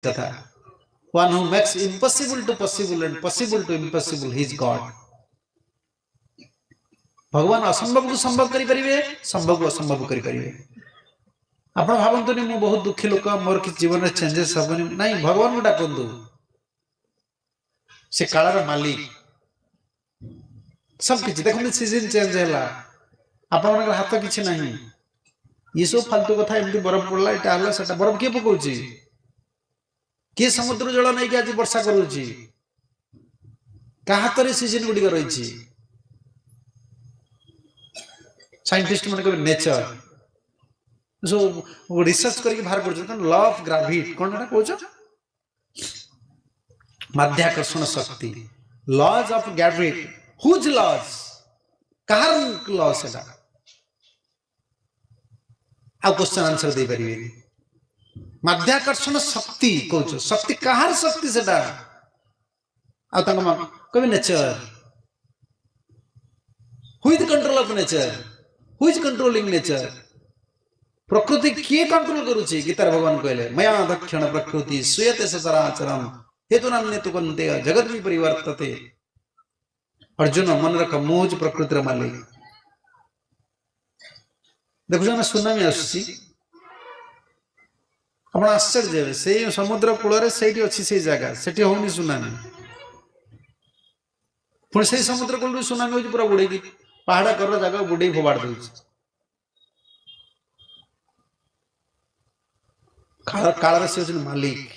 कथा one who makes impossible to possible and possible to impossible, he is God. भगवान असंभव को संभव करि परिबे, संभव को असंभव करि परिबे। आपण भाबंतुनी मु बहुत दुखी लोक मोर कि जीवन में चेंजेस हबनी नहीं, भगवान को डाकंदु, से काळार मालिक सब किछि देखो सीजन चेंज हैला, आपण मन हाथ किछि नहीं, ये सब फालतू कथा एमती बरफ पड़ला एटा हला सेटा बरफ के पकोछि, के समुद्र जल नहीं कि आज वर्षा करूछि, का हाथ रे सीजन गुडी रहिछि। साइंटिस्ट मन कहबे नेचर जो रिसर्च करके बाहर कर लॉ ऑफ ग्रेविटी कोन ना कहछ, माध्याकर्षण शक्ति, laws of gravity, whose laws, कार लॉ सेटा आ क्वेश्चन आंसर दे परिबे। माध्याकर्षण शक्ति कहछ, शक्ति कहार शक्ति सेटा आ तंग कहबे nature, who is control of nature, who is controlling nature, प्रकृति किए कंट्रोल करूछि। गीतार भगवान कहले मया दक्षिण प्रकृति सुयते सचराचरम हेतुनान्यतु कन्ते जगत भी परिवर्तते। अर्जुन मन रख मोज प्रकृतिर मालिक। देखो ना सुनामी आसी, आपण आश्चर्य हेबे, से समुद्र कूल रे सेठी अछि से जगह सेठी होनी सुनामी, पुणी से समुद्र कूल सुनामी होछि पूरा बुड़ेकी पहाड़ कर जगह बुड़े फोबाड़ दउछि। काल से मालिक